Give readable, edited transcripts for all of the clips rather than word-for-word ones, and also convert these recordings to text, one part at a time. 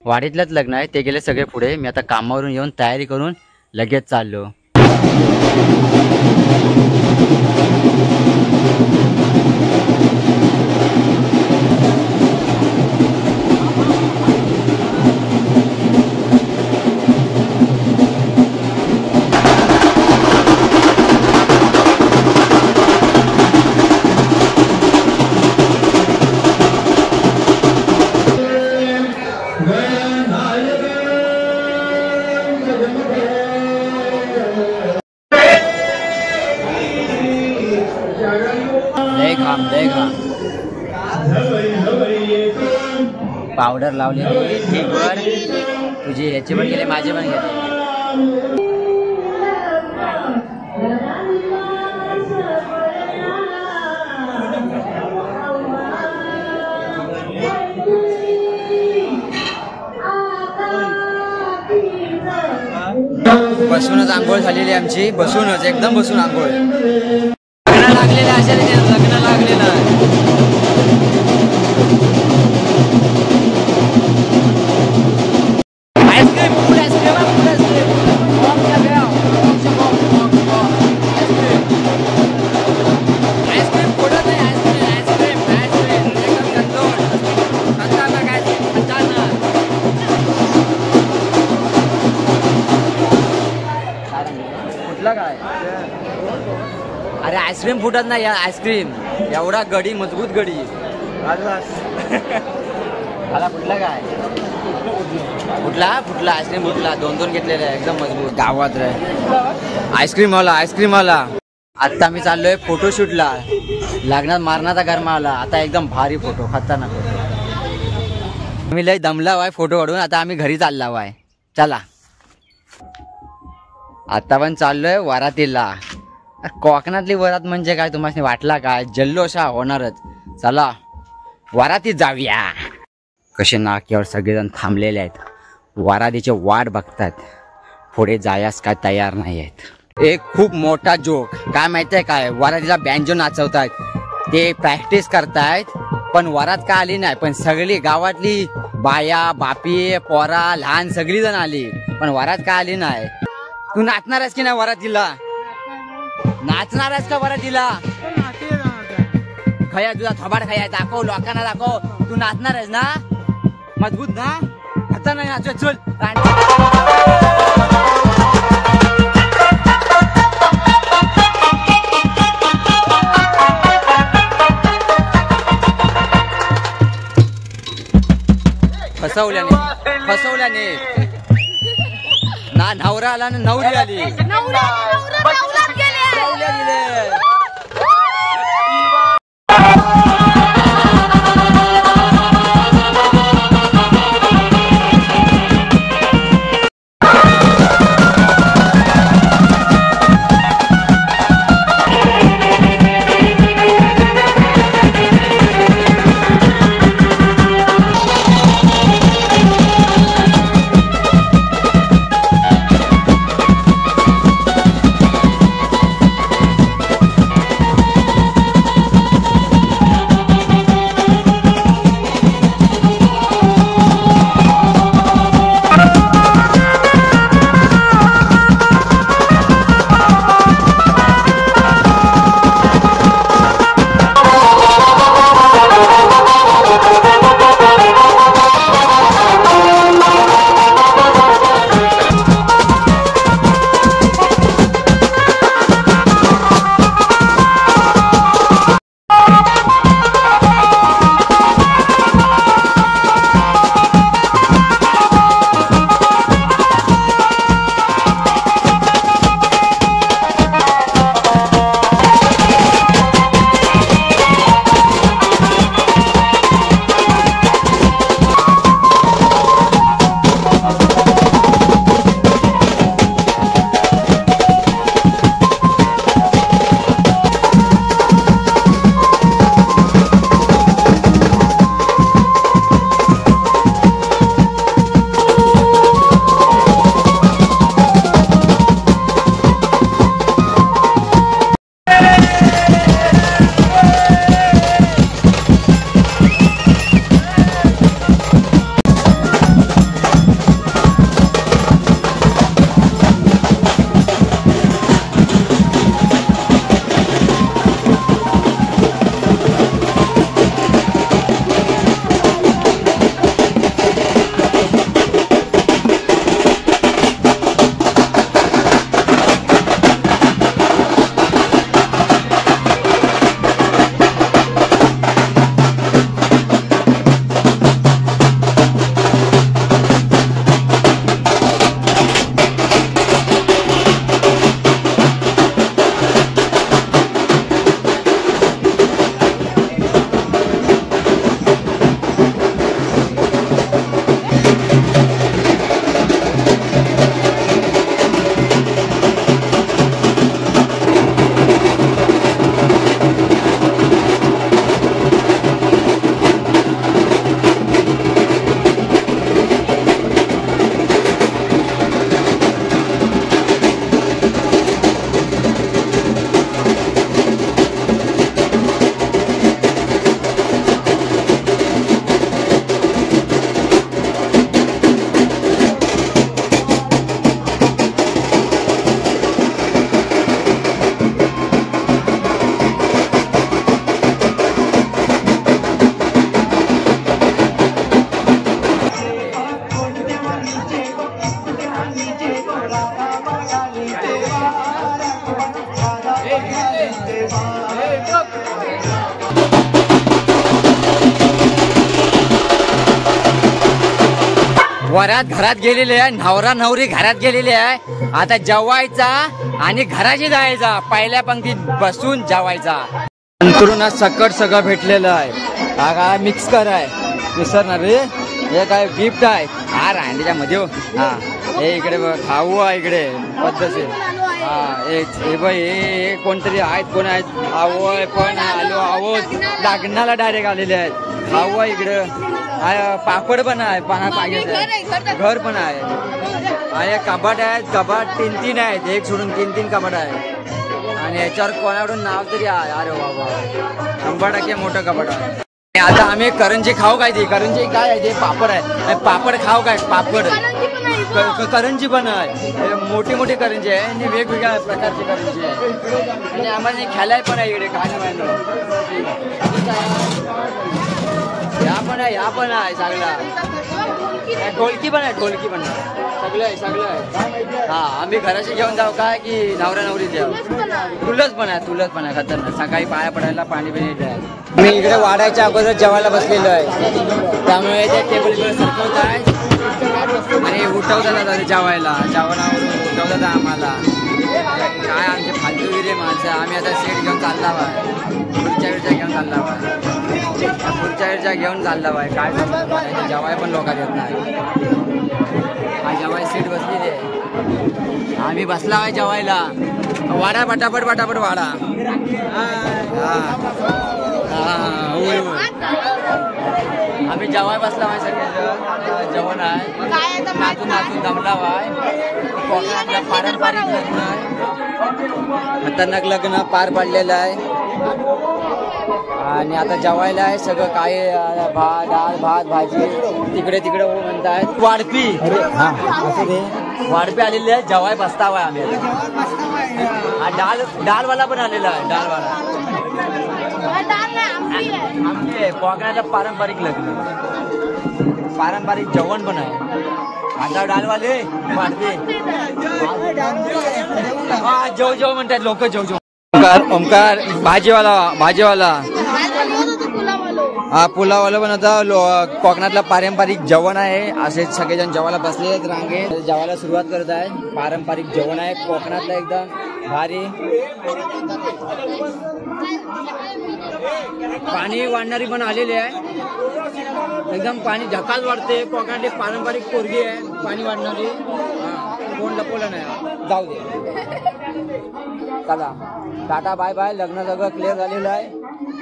वाडीतलंच लग्न आहे, ते गेले सगळे पुढे. मी आता कामावरून येऊन तयारी करून लगेच चाललो. पावडर लावलेली ठीकवर तुझी ह्याचे पण गेले, माझे पण गेले. बसूनच आंघोळ झालेली आमची, बसूनच एकदम बसून आंघोळ. लग्न लागलेलं अशा लग्न लागलेलं. अरे आईस्क्रीम फुटत नाही यार, आईस्क्रीम एवढा गडी, मजबूत गडी. मला फुटला काय? फुटला आईस्क्रीम फुटला. 2-2 घेतलेले आहे, एकदम मजबूत. गावात रे आईस्क्रीम वाला. आता मी चाललोय फोटोशूटला. लग्नात मारणाचा गरमा आला. आता एकदम भारी फोटो, खतरनाक फोटो. मी लय दमला वाय फोटो काढून. आता आम्ही घरी चालला वाय. चला आता पण चाललोय वरातीला. कोकणातली वरात म्हणजे काय तुम्हाला वाटला काय? जल्लोष होणारच. चला वरातीत जाऊया. कसे नाक्यावर सगळेजण थांबलेले आहेत, वरातीचे वाट बघतात. पुढे जायास काय तयार नाही आहेत. एक खूप मोठा जोक काय माहितीये काय? वरातीला बँजो नाचवतायत, ते प्रॅक्टिस करतायत. पण वरात का आली नाही, पण सगळी गावातली बाया, बापी, पोरा, लहान सगळी जण आली, पण वरात का आली नाही. तू नाचणार आहेस की नाही वरातीला? नाचणार आहेस का वरातीला? खया तुझा थोबाड खया, दाखव लोकांना, दाखव. तू नाचणार आहेस ना? मजबूत ना? आता नाही नाचू. चल फसवल्याने ना नवरा आला ना नवरी आली. वरात घरात गेलेली आहे, नवरा नवरी घरात गेलेली आहे. आता जेवायचा आणि घराशी जायचा, पहिल्या पंक्तीत बसून जेवायचा. अंतरुणात सकट सगळं भेटलेलं आहे. हा काय मिक्स कर आहे, विसरणार रे. हे काय गिफ्ट आहे हा रांडीच्या मध्ये. हा हे इकडे खाऊ आहे इकडे पद्धतशीर. हा हे बाई हे कोणतरी आहेत, कोण आहेत आवय पण आलो आहोत लग्नाला डायरेक्ट आलेले आहेत. खाऊ आहे इकडं, पापड पण आहे, पाना पाहिजे घर पण आहे. कपाट आहेत, कपाट 3 आहेत, एक सोडून 3 कपाट आहे. आणि याच्यावर कोणाकडून नाव तरी आहे. अरे बाबा 100% मोठं कपाट आहे. आता आम्ही करंजी खाऊ काय, ती करंजी काय आहे ते पापड आहे. पापड खाऊ काय, पापड करंजी पण आहे, मोठी मोठी करंजी आहे आणि वेगवेगळ्या प्रकारची करंजी आहे. आणि आम्हाला खेळाय पण आहे इकडे खाणं पाहिजे. या पण आहे सगळा, ढोलकी पण आहे, ढोलकी पण आहे, सगळं आहे सगळं आहे. हा आम्ही घराशी घेऊन जाऊ काय की नवरा नवरी जाऊ. तुळस पण आहे खतरनाक. सकाळी पाया पडायला पाणी बिणी द्याय. मी इकडे वाढायच्या अगोदर जेवायला बसलेलो आहे, त्यामुळे ते टेबल सरकवत आहे आणि उठवतात जेवायला. जेवणावरून उठवतात आम्हाला. काय आमचे फालतूगिरी माणसं. आम्ही आता सेट घेऊन चालला आहे, पुढच्या वेळच्या घेऊन चालला आहे, काय सांगतो जेवाय पण लोकात येत नाही. हा जेवाय सीट बसलेली आहे, आम्ही बसला आहे जेवायला. वाडा पटापट वाडा. आम्ही जेवाय बसला आहे सगळे. जेवण आहे, नाचून दमला आहे. कोकणातलं पारंपरिक लग्न आहे, खतरनाक लग्न पार पडलेलं आहे. आणि आता जेवायला आहे सगळं काय, डाळ भात भाजी. तिकडे म्हणतायत वाढपी. वाढपी आलेली आहे, जेवाय बसतावा आम्ही. हा डाळवाला पण आलेला आहे, डाळवाला. आमचे कोकणातलं पारंपरिक लग्न, पारंपरिक जेवण पण आहे. आता डाळवाले वाढपी हा जेव म्हणतात लोक. जेव ओमकार भाजीवाला हा पुलावाला पण. आता कोकणातला पारंपरिक जेवण आहे, असे सगळेजण जेवायला बसले आहेत रांगेत. जेवायला सुरुवात करत आहे. पारंपरिक जेवण आहे कोकणातलं एकदम भारी. पाणी वाढणारी पण आलेली आहे, एकदम पाणी झकाल वाढते. कोकणातली पारंपरिक पोरगी आहे पाणी वाढणारी. कोण लपवलं नाही, जाऊ दे. चला टाटा बाय बाय. लग्न सगळं क्लिअर झालेलं आहे,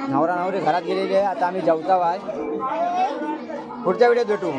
नवरा नवरी घरात गेलेली आहे. आता आम्ही जेवता आहे. पुढच्या व्हिडिओत भेटू.